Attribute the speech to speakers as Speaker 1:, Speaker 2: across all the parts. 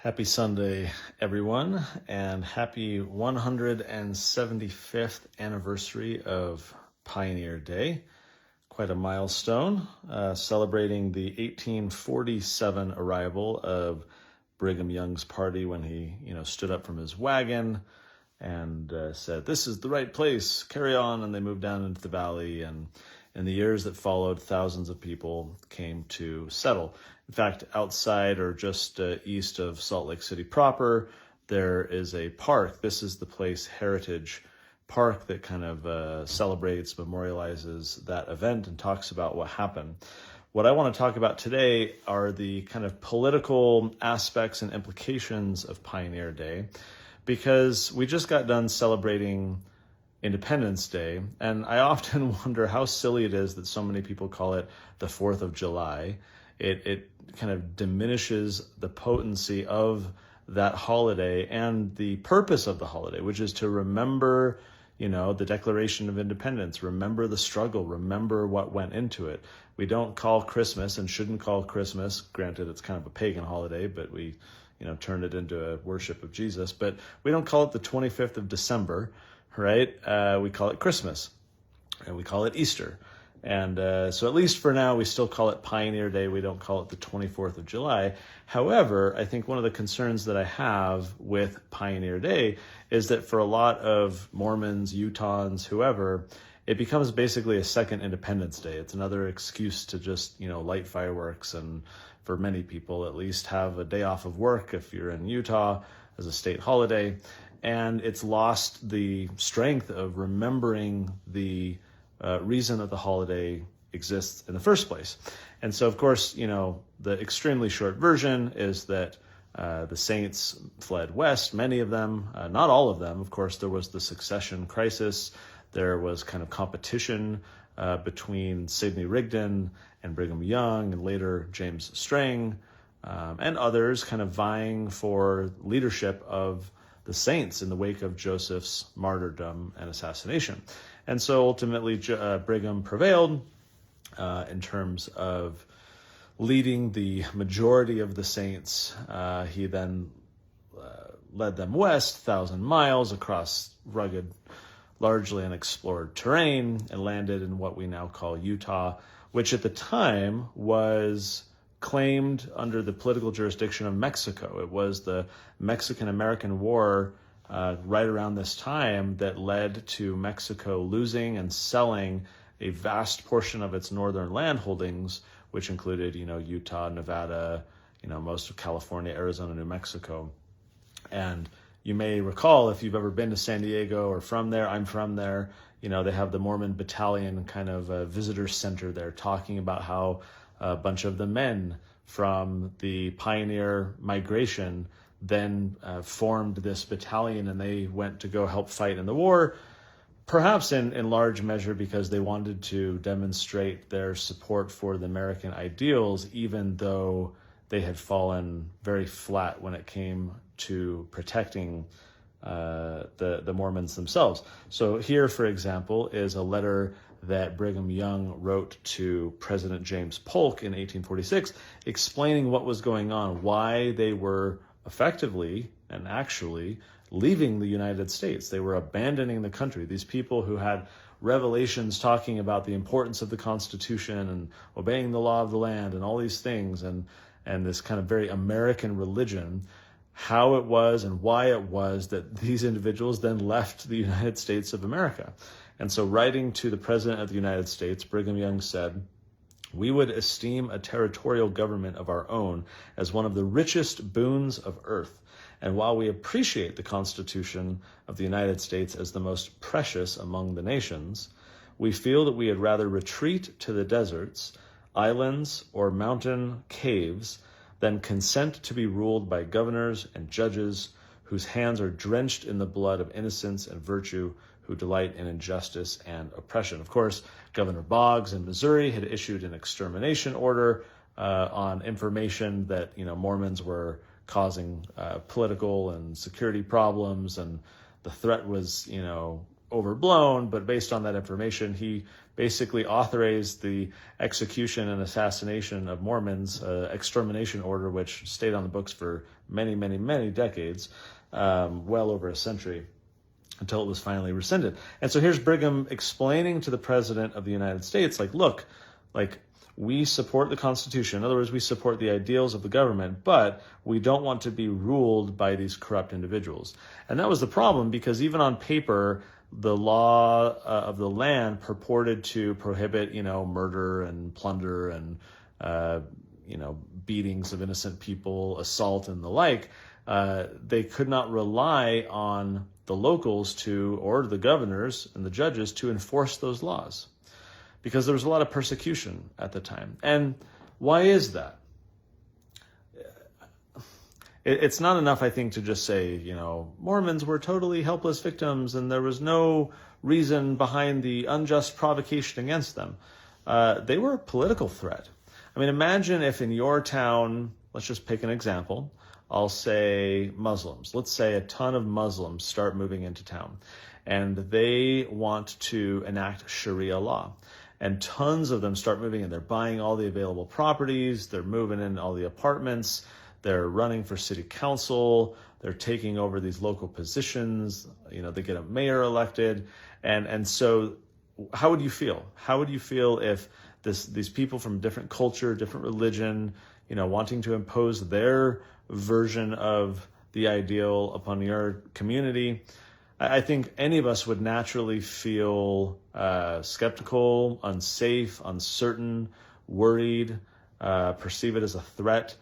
Speaker 1: Happy Sunday, everyone, and happy 175th anniversary of Pioneer Day. Quite a milestone, celebrating the 1847 arrival of Brigham Young's party when he, stood up from his wagon and said, "This is the right place, carry on," and they moved down into the valley, and in the years that followed, thousands of people came to settle. In fact, outside or just east of Salt Lake City proper, there is a park. This is the Place Heritage Park that kind of celebrates, memorializes that event and talks about what happened. What I want to talk about today are the kind of political aspects and implications of Pioneer Day, because we just got done celebrating Independence Day, and I often wonder how silly it is that so many people call it the 4th of July. It kind of diminishes the potency of that holiday and the purpose of the holiday, which is to remember, the Declaration of Independence, remember the struggle, remember what went into it. We don't call Christmas and shouldn't call Christmas. Granted, it's kind of a pagan holiday, but we, turned it into a worship of Jesus. But we don't call it the 25th of December, right? We call it Christmas, and we call it Easter. And so at least for now, we still call it Pioneer Day. We don't call it the 24th of July. However, I think one of the concerns that I have with Pioneer Day is that for a lot of Mormons, Utahns, whoever, it becomes basically a second Independence Day. It's another excuse to just, light fireworks, and for many people at least have a day off of work if you're in Utah as a state holiday. And it's lost the strength of remembering the reason that the holiday exists in the first place. And so, of course, the extremely short version is that the saints fled west, many of them, not all of them. Of course, there was the succession crisis. There was kind of competition between Sidney Rigdon and Brigham Young, and later James Strang, and others kind of vying for leadership of the saints in the wake of Joseph's martyrdom and assassination. And so ultimately Brigham prevailed in terms of leading the majority of the saints. He then led them west 1,000 miles across rugged, largely unexplored terrain, and landed in what we now call Utah, which at the time was claimed under the political jurisdiction of Mexico. It was the Mexican-American War right around this time that led to Mexico losing and selling a vast portion of its northern land holdings, which included, Utah, Nevada, most of California, Arizona, New Mexico. And you may recall, if you've ever been to San Diego or from there, I'm from there, they have the Mormon Battalion kind of visitor center there, talking about how a bunch of the men from the pioneer migration then formed this battalion, and they went to go help fight in the war, perhaps in large measure because they wanted to demonstrate their support for the American ideals, even though they had fallen very flat when it came to protecting the Mormons themselves. So here, for example, is a letter that Brigham Young wrote to President James Polk in 1846, explaining what was going on, why they were effectively and actually leaving the United States. They were abandoning the country. These people who had revelations talking about the importance of the Constitution and obeying the law of the land and all these things, and this kind of very American religion, how it was and why it was that these individuals then left the United States of America. And so, writing to the President of the United States, Brigham Young said, "We would esteem a territorial government of our own as one of the richest boons of earth. And while we appreciate the Constitution of the United States as the most precious among the nations, we feel that we had rather retreat to the deserts, islands, or mountain caves than consent to be ruled by governors and judges whose hands are drenched in the blood of innocence and virtue, who delight in injustice and oppression." Of course, Governor Boggs in Missouri had issued an extermination order on information that Mormons were causing political and security problems, and the threat was overblown, but based on that information, he basically authorized the execution and assassination of Mormons, extermination order, which stayed on the books for many, many, many decades, well over a century, until it was finally rescinded. And so here's Brigham explaining to the President of the United States, like, look, like, we support the Constitution. In other words, we support the ideals of the government, but we don't want to be ruled by these corrupt individuals. And that was the problem, because even on paper, the law of the land purported to prohibit, murder and plunder and, beatings of innocent people, assault and the like. They could not rely on the locals or the governors and the judges to enforce those laws, because there was a lot of persecution at the time. And why is that? It's not enough, I think, to just say, Mormons were totally helpless victims and there was no reason behind the unjust provocation against them. They were a political threat. I mean, imagine if in your town, let's just pick an example, I'll say Muslims. Let's say a ton of Muslims start moving into town and they want to enact Sharia law. And tons of them start moving in. They're buying all the available properties. They're moving in all the apartments. They're running for city council. They're taking over these local positions. They get a mayor elected. And so how would you feel? How would you feel if these people from different culture, different religion, wanting to impose their version of the ideal upon your community? I think any of us would naturally feel skeptical, unsafe, uncertain, worried, perceive it as a threat.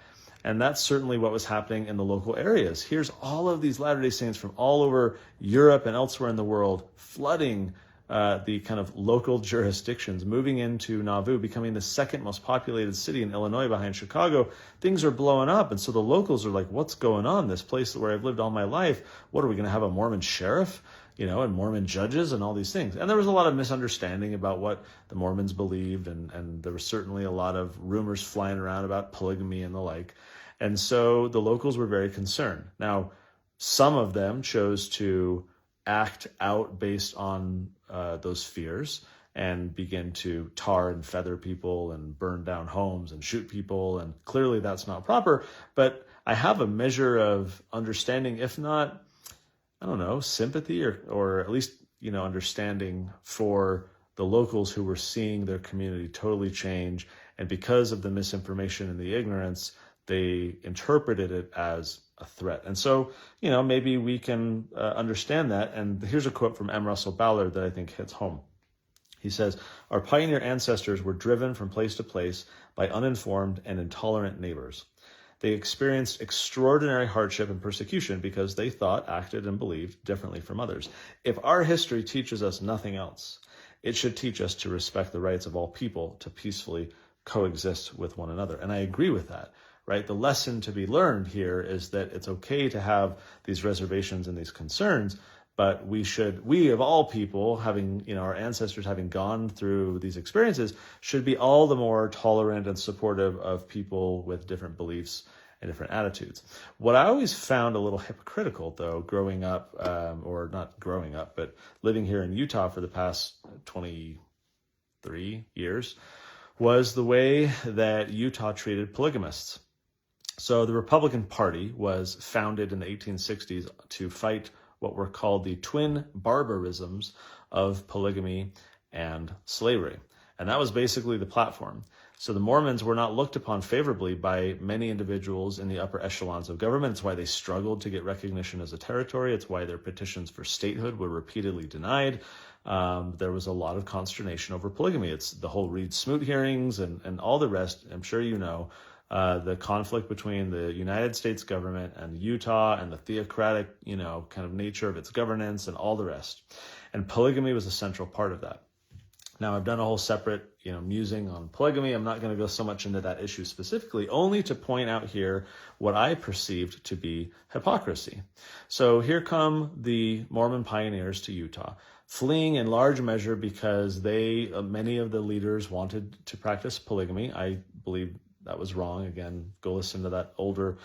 Speaker 1: And that's certainly what was happening in the local areas. Here's all of these Latter-day Saints from all over Europe and elsewhere in the world flooding the kind of local jurisdictions, moving into Nauvoo, becoming the second most populated city in Illinois behind Chicago. Things are blowing up. And so the locals are like, what's going on? This place where I've lived all my life, what are we going to have, a Mormon sheriff, and Mormon judges and all these things? And there was a lot of misunderstanding about what the Mormons believed. And there was certainly a lot of rumors flying around about polygamy and the like. And so the locals were very concerned. Now, some of them chose to act out based on those fears and begin to tar and feather people and burn down homes and shoot people. And clearly that's not proper. But I have a measure of understanding, if not, sympathy or at least, understanding for the locals who were seeing their community totally change. And because of the misinformation and the ignorance, they interpreted it as a threat. And so, maybe we can understand that. And here's a quote from M. Russell Ballard that I think hits home. He says, "Our pioneer ancestors were driven from place to place by uninformed and intolerant neighbors. They experienced extraordinary hardship and persecution because they thought, acted, and believed differently from others. If our history teaches us nothing else, it should teach us to respect the rights of all people to peacefully coexist with one another." And I agree with that. Right? The lesson to be learned here is that it's okay to have these reservations and these concerns, but we of all people, having, our ancestors having gone through these experiences, should be all the more tolerant and supportive of people with different beliefs and different attitudes. What I always found a little hypocritical, though, growing up, or not growing up, but living here in Utah for the past 23 years, was the way that Utah treated polygamists. So the Republican Party was founded in the 1860s to fight what were called the twin barbarisms of polygamy and slavery. And that was basically the platform. So the Mormons were not looked upon favorably by many individuals in the upper echelons of government. It's why they struggled to get recognition as a territory. It's why their petitions for statehood were repeatedly denied. There was a lot of consternation over polygamy. It's the whole Reed Smoot hearings and all the rest. I'm sure you know. The conflict between the United States government and Utah and the theocratic, kind of nature of its governance and all the rest. And polygamy was a central part of that. Now, I've done a whole separate, musing on polygamy. I'm not going to go so much into that issue specifically, only to point out here what I perceived to be hypocrisy. So here come the Mormon pioneers to Utah, fleeing in large measure because many of the leaders wanted to practice polygamy. I believe that was wrong. Again, go listen to that older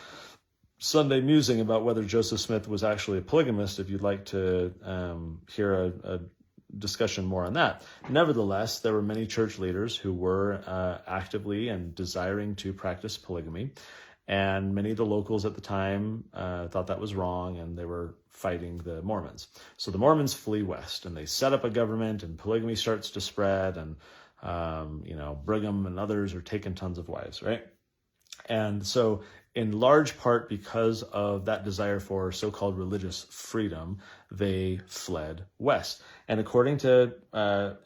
Speaker 1: Sunday musing about whether Joseph Smith was actually a polygamist if you'd like to hear a discussion more on that. Nevertheless, there were many church leaders who were actively and desiring to practice polygamy. And many of the locals at the time thought that was wrong, and they were fighting the Mormons. So the Mormons flee west, and they set up a government, and polygamy starts to spread, and Brigham and others are taking tons of wives, right? And so in large part because of that desire for so-called religious freedom, they fled west. And according to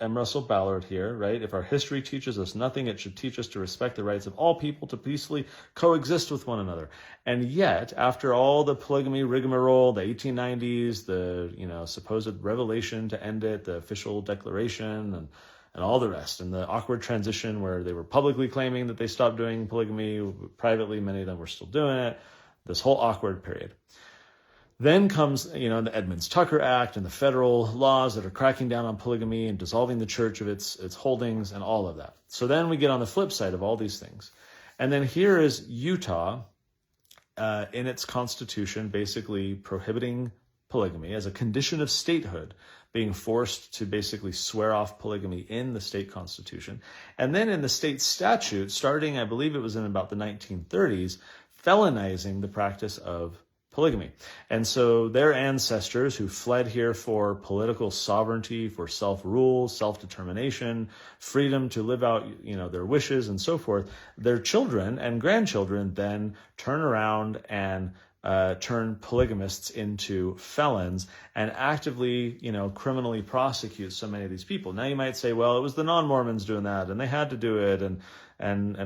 Speaker 1: M. Russell Ballard here, right, if our history teaches us nothing, it should teach us to respect the rights of all people to peacefully coexist with one another. And yet, after all the polygamy rigmarole, the 1890s, the supposed revelation to end it, the official declaration, and all the rest, and the awkward transition where they were publicly claiming that they stopped doing polygamy, privately many of them were still doing it, this whole awkward period. Then comes, the Edmunds-Tucker Act and the federal laws that are cracking down on polygamy and dissolving the church of its holdings and all of that. So then we get on the flip side of all these things. And then here is Utah in its constitution basically prohibiting polygamy as a condition of statehood, being forced to basically swear off polygamy in the state constitution. And then in the state statute, starting, I believe it was in about the 1930s, felonizing the practice of polygamy. And so their ancestors who fled here for political sovereignty, for self-rule, self-determination, freedom to live out, their wishes and so forth, their children and grandchildren then turn around and turn polygamists into felons and actively, criminally prosecute so many of these people. Now you might say, well, it was the non-Mormons doing that and they had to do it and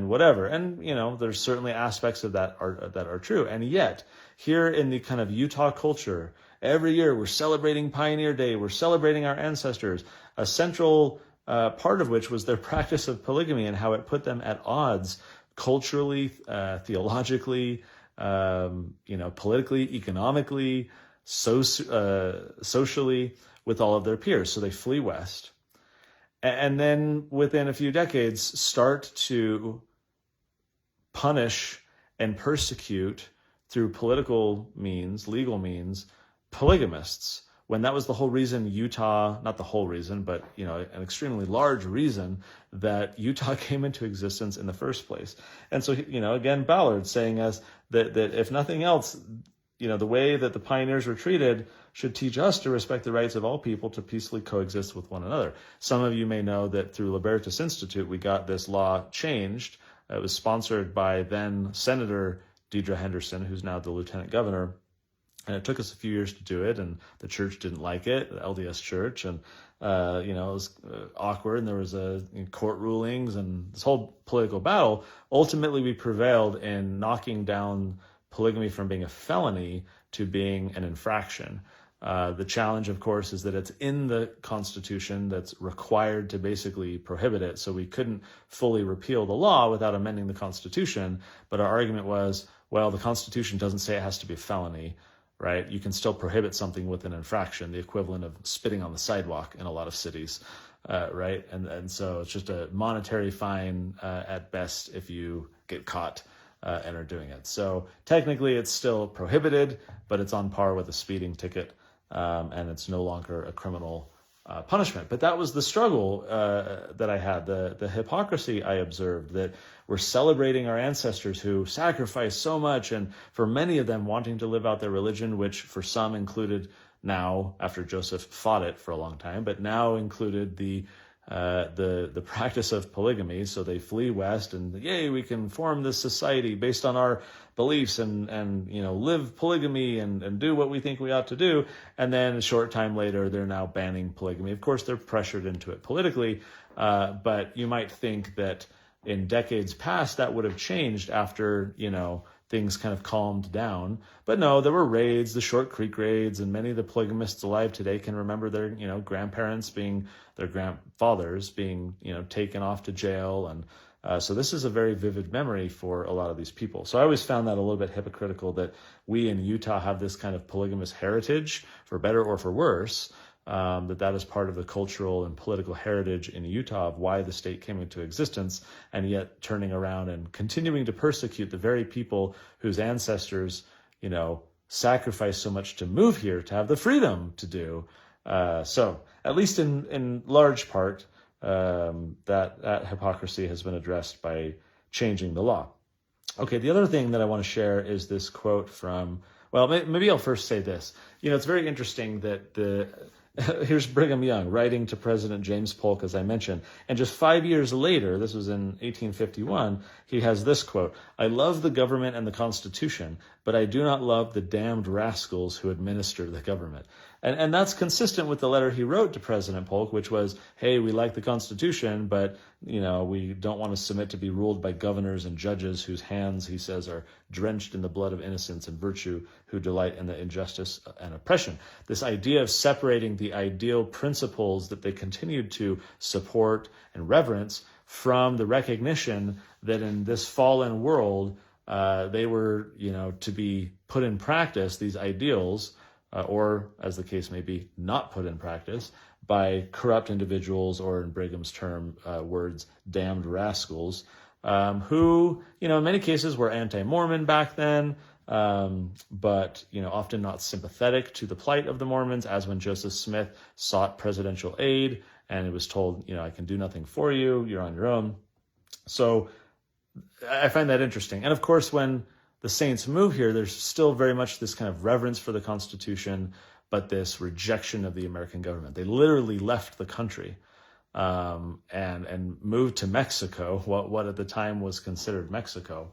Speaker 1: whatever. And, there's certainly aspects of that are true. And yet here in the kind of Utah culture, every year we're celebrating Pioneer Day. We're celebrating our ancestors, a central part of which was their practice of polygamy and how it put them at odds culturally, theologically, politically, economically, socially with all of their peers. So they flee west. And then within a few decades, start to punish and persecute through political means, legal means, polygamists, when that was the whole reason Utah, not the whole reason, but, an extremely large reason that Utah came into existence in the first place. And so, again, Ballard saying us that if nothing else, the way that the pioneers were treated should teach us to respect the rights of all people to peacefully coexist with one another. Some of you may know that through Libertas Institute, we got this law changed. It was sponsored by then Senator Deidre Henderson, who's now the lieutenant governor. And it took us a few years to do it, and the church didn't like it, the LDS Church, and it was awkward, and there was court rulings and this whole political battle. Ultimately, we prevailed in knocking down polygamy from being a felony to being an infraction. The challenge, of course, is that it's in the Constitution that's required to basically prohibit it, so we couldn't fully repeal the law without amending the Constitution, but our argument was, well, the Constitution doesn't say it has to be a felony, right? You can still prohibit something with an infraction, the equivalent of spitting on the sidewalk in a lot of cities, right? And so it's just a monetary fine at best if you get caught and are doing it. So technically it's still prohibited, but it's on par with a speeding ticket, and it's no longer a criminal punishment. But that was the struggle that I had, the hypocrisy I observed, that we're celebrating our ancestors who sacrificed so much, and for many of them wanting to live out their religion, which for some included now, after Joseph fought it for a long time, but now included the practice of polygamy. So they flee west and, yay, we can form this society based on our beliefs and live polygamy and do what we think we ought to do. And then a short time later, they're now banning polygamy. Of course, they're pressured into it politically, but you might think that in decades past, that would have changed after, things kind of calmed down. But no, there were raids, the Short Creek raids, and many of the polygamists alive today can remember their, grandparents their grandfathers being, taken off to jail. And so this is a very vivid memory for a lot of these people. So I always found that a little bit hypocritical that we in Utah have this kind of polygamous heritage, for better or for worse, that is part of the cultural and political heritage in Utah of why the state came into existence, and yet turning around and continuing to persecute the very people whose ancestors, sacrificed so much to move here, to have the freedom to do, So at least in large part, that hypocrisy has been addressed by changing the law. Okay, the other thing that I want to share is this quote from, well, maybe I'll first say this. It's very interesting that here's Brigham Young writing to President James Polk, as I mentioned. And just 5 years later, this was in 1851, he has this quote: "I love the government and the Constitution, but I do not love the damned rascals who administer the government." And that's consistent with the letter he wrote to President Polk, which was, hey, we like the Constitution, but we don't want to submit to be ruled by governors and judges whose hands, he says, are drenched in the blood of innocence and virtue, who delight in the injustice and oppression. This idea of separating the ideal principles that they continued to support and reverence from the recognition that in this fallen world, they were, to be put in practice, these ideals, or, as the case may be, not put in practice by corrupt individuals, or in Brigham's words, damned rascals, who, in many cases were anti-Mormon back then, but, often not sympathetic to the plight of the Mormons, as when Joseph Smith sought presidential aid and it was told, I can do nothing for you, you're on your own. So I find that interesting. And of course, when the Saints move here, there's still very much this kind of reverence for the Constitution, but this rejection of the American government. They literally left the country and moved to Mexico, what at the time was considered Mexico,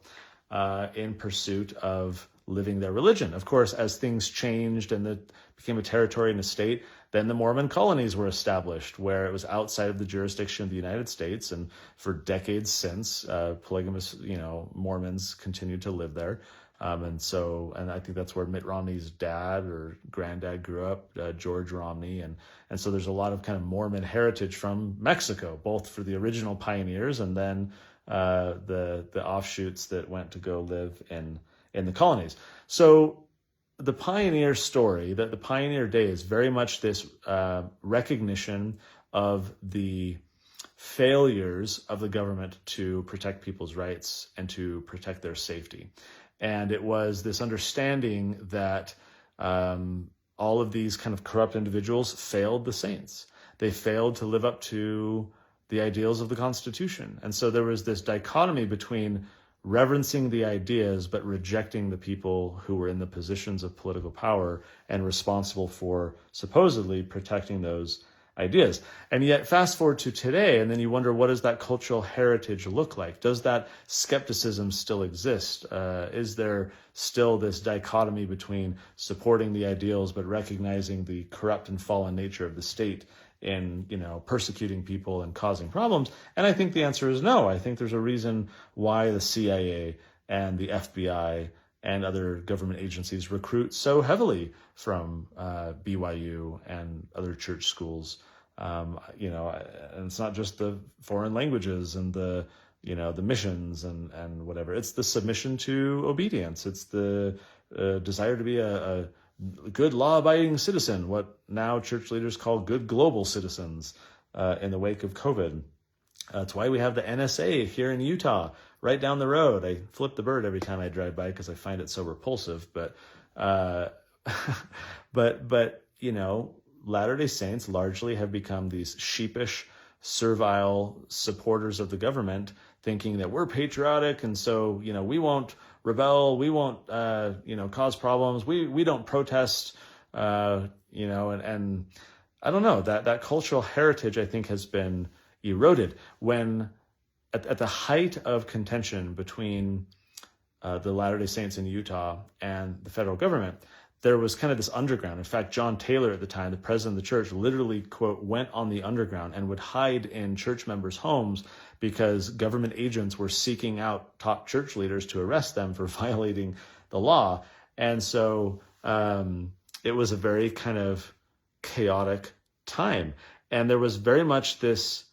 Speaker 1: in pursuit of living their religion. Of course, as things changed and it became a territory and a state, then the Mormon colonies were established, where it was outside of the jurisdiction of the United States. And for decades since, polygamous, Mormons continued to live there. And I think that's where Mitt Romney's dad or granddad grew up, George Romney. And so there's a lot of kind of Mormon heritage from Mexico, both for the original pioneers and then the offshoots that went to go live in the colonies. So the pioneer story, that the pioneer day, is very much this recognition of the failures of the government to protect people's rights and to protect their safety. And it was this understanding that all of these kind of corrupt individuals failed the saints. They failed to live up to the ideals of the Constitution. And so there was this dichotomy between reverencing the ideas but rejecting the people who were in the positions of political power and responsible for supposedly protecting those ideas. And yet fast forward to today, and then you wonder, what does that cultural heritage look like? Does that skepticism still exist? Is there still this dichotomy between supporting the ideals but recognizing the corrupt and fallen nature of the state in, persecuting people and causing problems? And I think the answer is no. I think there's a reason why the CIA and the FBI and other government agencies recruit so heavily from BYU and other church schools. And it's not just the foreign languages and the missions and whatever. It's the submission to obedience. It's the desire to be a good law-abiding citizen, what now church leaders call good global citizens in the wake of COVID. That's why we have the NSA here in Utah, right down the road. I flip the bird every time I drive by because I find it so repulsive. But Latter-day Saints largely have become these sheepish, servile supporters of the government, thinking that we're patriotic, and so we won't rebel, we won't cause problems, we don't protest, and I don't know, that cultural heritage, I think, has been eroded when at the height of contention between the Latter-day Saints in Utah and the federal government. There was kind of this underground. In fact, John Taylor at the time, the president of the church, literally, quote, went on the underground and would hide in church members' homes because government agents were seeking out top church leaders to arrest them for violating the law. And so it was a very kind of chaotic time. And there was very much this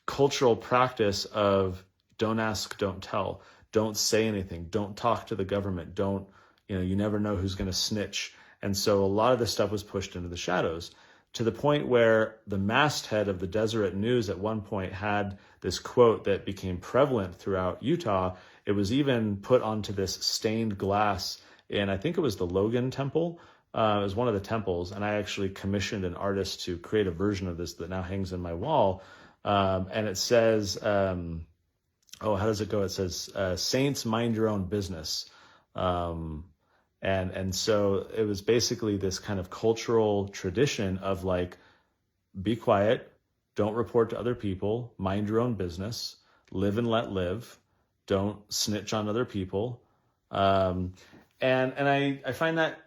Speaker 1: cultural practice of don't ask, don't tell, don't say anything, don't talk to the government, don't, you never know who's going to snitch. And so a lot of this stuff was pushed into the shadows, to the point where the masthead of the Deseret News at one point had this quote that became prevalent throughout Utah. It was even put onto this stained glass in, I think it was the Logan Temple, It was one of the temples, and I actually commissioned an artist to create a version of this that now hangs in my wall. And it says, how does it go? It says, saints, mind your own business. And so it was basically this kind of cultural tradition of like, be quiet, don't report to other people, mind your own business, live and let live, don't snitch on other people. And I find that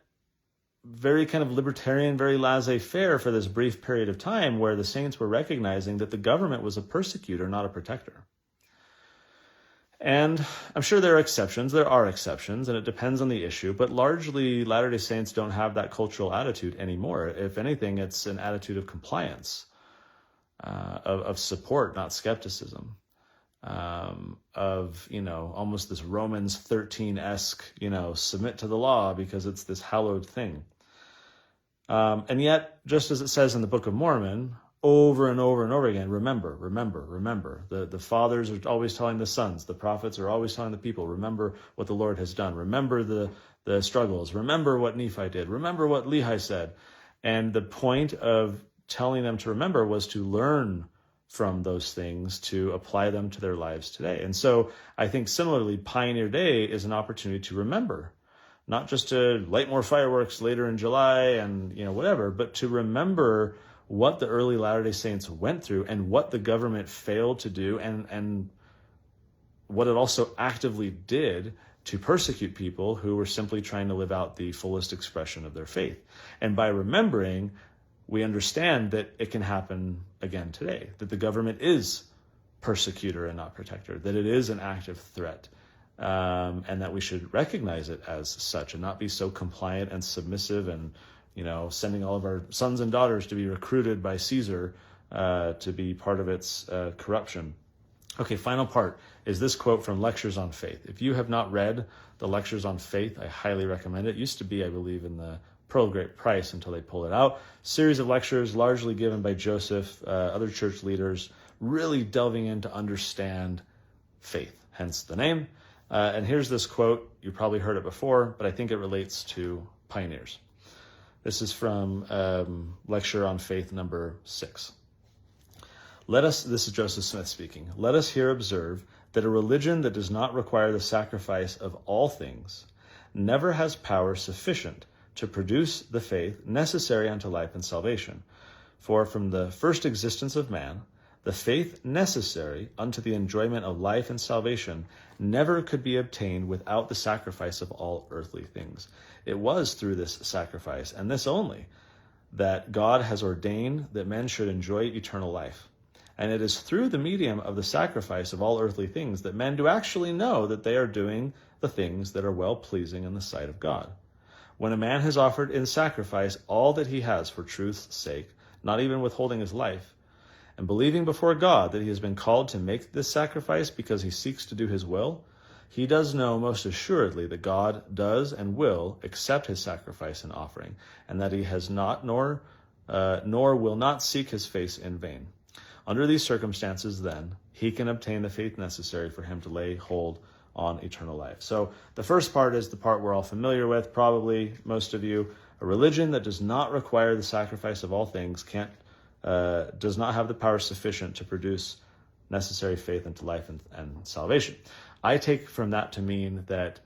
Speaker 1: very kind of libertarian, very laissez-faire for this brief period of time where the saints were recognizing that the government was a persecutor, not a protector. And I'm sure there are exceptions, and it depends on the issue, but largely Latter-day Saints don't have that cultural attitude anymore. If anything, it's an attitude of compliance, of support, not skepticism, of, almost this Romans 13-esque, submit to the law because it's this hallowed thing. And yet, just as it says in the Book of Mormon, over and over and over again, remember. The fathers are always telling the sons, the prophets are always telling the people, remember what the Lord has done. Remember the struggles. Remember what Nephi did. Remember what Lehi said. And the point of telling them to remember was to learn from those things, to apply them to their lives today. And so I think similarly, Pioneer Day is an opportunity to remember, not just to light more fireworks later in July and, whatever, but to remember what the early Latter-day Saints went through and what the government failed to do and what it also actively did to persecute people who were simply trying to live out the fullest expression of their faith. And by remembering, we understand that it can happen again today, that the government is persecutor and not protector, that it is an active threat, and that we should recognize it as such and not be so compliant and submissive and sending all of our sons and daughters to be recruited by Caesar to be part of its corruption. Okay, final part is this quote from Lectures on Faith. If you have not read the Lectures on Faith, I highly recommend it. It used to be, I believe, in the Pearl of Great Price until they pulled it out. Series of lectures largely given by Joseph, other church leaders, really delving in to understand faith, hence the name. And here's this quote. You probably heard it before, but I think it relates to pioneers. This is from Lecture on Faith number 6. This is Joseph Smith speaking. Let us here observe that a religion that does not require the sacrifice of all things never has power sufficient to produce the faith necessary unto life and salvation. For from the first existence of man, the faith necessary unto the enjoyment of life and salvation never could be obtained without the sacrifice of all earthly things. It was through this sacrifice, and this only, that God has ordained that men should enjoy eternal life. And it is through the medium of the sacrifice of all earthly things that men do actually know that they are doing the things that are well-pleasing in the sight of God. When a man has offered in sacrifice all that he has for truth's sake, not even withholding his life, and believing before God that he has been called to make this sacrifice because he seeks to do his will, he does know most assuredly that God does and will accept his sacrifice and offering, and that he has not nor will not seek his face in vain. Under these circumstances, then, he can obtain the faith necessary for him to lay hold on eternal life. So the first part is the part we're all familiar with, probably most of you. A religion that does not require the sacrifice of all things does not have the power sufficient to produce necessary faith into life and salvation. I take from that to mean that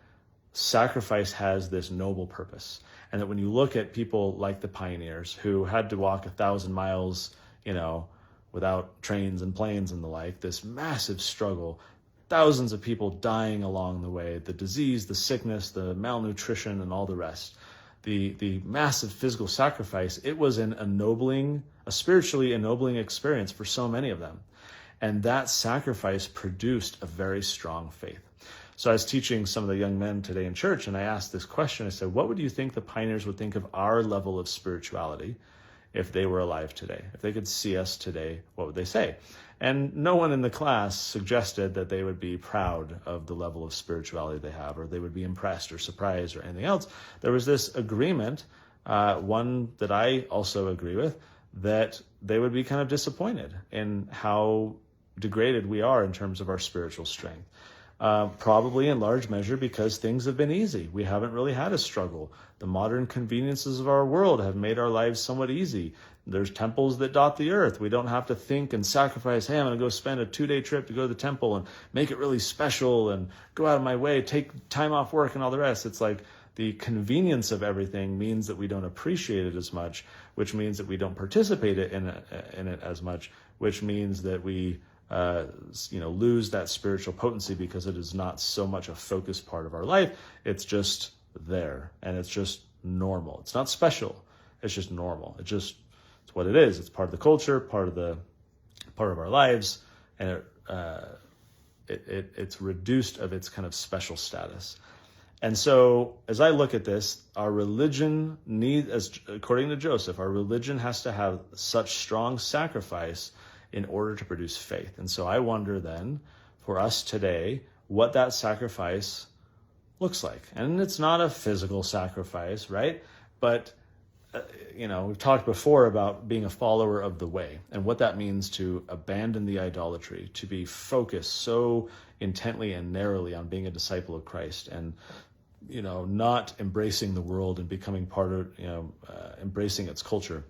Speaker 1: sacrifice has this noble purpose, and that when you look at people like the pioneers who had to walk 1,000 miles, without trains and planes and the like, this massive struggle, thousands of people dying along the way, the disease, the sickness, the malnutrition, and all the rest, the massive physical sacrifice, it was a spiritually ennobling experience for so many of them. And that sacrifice produced a very strong faith. So I was teaching some of the young men today in church, and I asked this question. I said, what would you think the pioneers would think of our level of spirituality if they were alive today? If they could see us today, what would they say? And no one in the class suggested that they would be proud of the level of spirituality they have, or they would be impressed or surprised or anything else. There was this agreement, one that I also agree with, that they would be kind of disappointed in how degraded we are in terms of our spiritual strength. probably in large measure because things have been easy. We haven't really had a struggle. The modern conveniences of our world have made our lives somewhat easy. There's temples that dot the earth. We don't have to think and sacrifice, hey, I'm going to go spend a 2-day trip to go to the temple and make it really special and go out of my way, take time off work and all the rest. It's like the convenience of everything means that we don't appreciate it as much, which means that we don't participate in it as much, which means that we lose that spiritual potency because it is not so much a focused part of our life. It's just there, and it's just normal. It's not special. It's just normal. It's what it is. It's part of the culture, part of our lives, and it's reduced of its kind of special status. And so, as I look at this, our religion according to Joseph, our religion has to have such strong sacrifice in order to produce faith. And so I wonder then, for us today, what that sacrifice looks like. And it's not a physical sacrifice, right? But, we've talked before about being a follower of the way and what that means to abandon the idolatry, to be focused so intently and narrowly on being a disciple of Christ and, not embracing the world and becoming part of, embracing its culture.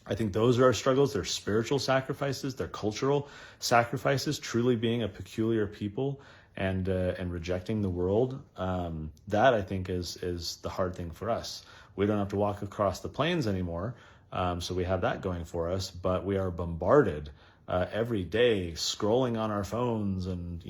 Speaker 1: I think those are our struggles. They're spiritual sacrifices. They're cultural sacrifices, truly being a peculiar people and rejecting the world. That, I think, is the hard thing for us. We don't have to walk across the plains anymore, so we have that going for us, but we are bombarded every day, scrolling on our phones and,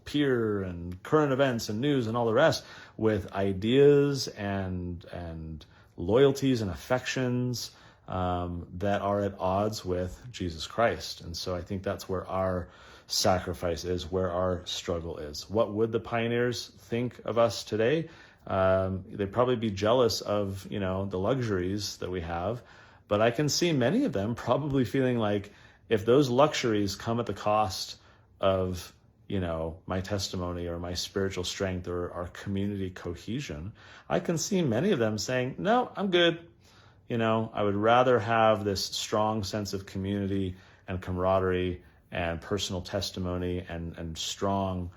Speaker 1: peer and current events and news and all the rest with ideas and loyalties and affections that are at odds with Jesus Christ. And so I think that's where our sacrifice is, where our struggle is. What would the pioneers think of us today? They'd probably be jealous of, the luxuries that we have, but I can see many of them probably feeling like if those luxuries come at the cost of, my testimony or my spiritual strength or our community cohesion, I can see many of them saying, no, I'm good. I would rather have this strong sense of community and camaraderie and personal testimony and strong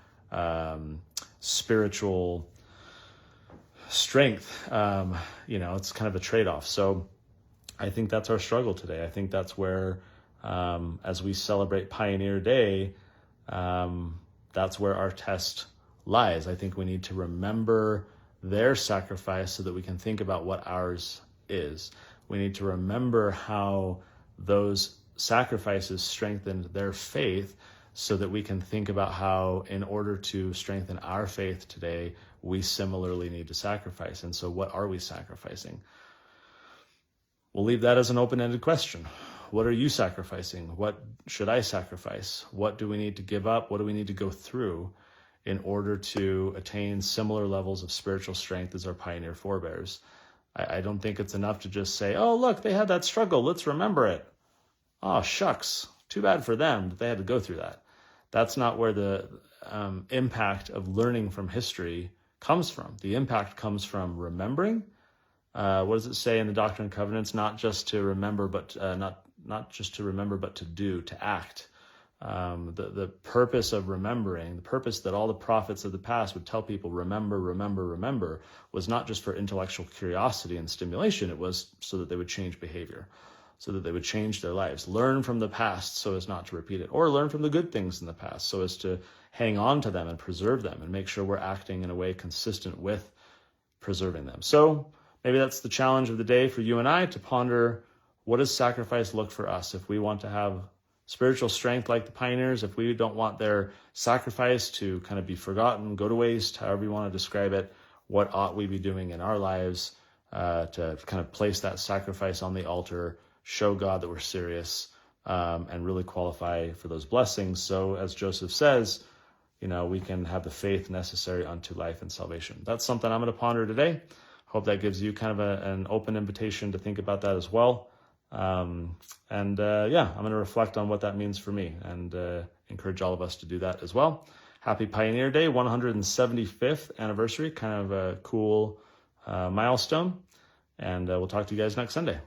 Speaker 1: spiritual strength. It's kind of a trade-off. So I think that's our struggle today. I think that's where, as we celebrate Pioneer Day, that's where our test lies. I think we need to remember their sacrifice so that we can think about what ours is. We need to remember how those sacrifices strengthened their faith so that we can think about how, in order to strengthen our faith today, we similarly need to sacrifice. And so what are we sacrificing? We'll leave that as an open-ended question. What are you sacrificing? What should I sacrifice? What do we need to give up? What do we need to go through in order to attain similar levels of spiritual strength as our pioneer forebears? I don't think it's enough to just say, oh, look, they had that struggle. Let's remember it. Oh, shucks. Too bad for them that they had to go through that. That's not where the impact of learning from history comes from. The impact comes from remembering. What does it say in the Doctrine and Covenants? Not just to remember, but not just to remember, but to do, to act. The purpose of remembering, the purpose that all the prophets of the past would tell people, remember, remember, remember, was not just for intellectual curiosity and stimulation. It was so that they would change behavior, so that they would change their lives. Learn from the past so as not to repeat it, or learn from the good things in the past so as to hang on to them and preserve them and make sure we're acting in a way consistent with preserving them. So maybe that's the challenge of the day for you and I, to ponder, what does sacrifice look for us if we want to have spiritual strength like the pioneers, if we don't want their sacrifice to kind of be forgotten, go to waste, however you want to describe it, what ought we be doing in our lives to kind of place that sacrifice on the altar, show God that we're serious, and really qualify for those blessings. So as Joseph says, we can have the faith necessary unto life and salvation. That's something I'm going to ponder today. Hope that gives you kind of an open invitation to think about that as well. I'm going to reflect on what that means for me and encourage all of us to do that as well. Happy Pioneer Day, 175th anniversary, kind of a cool milestone. And we'll talk to you guys next Sunday.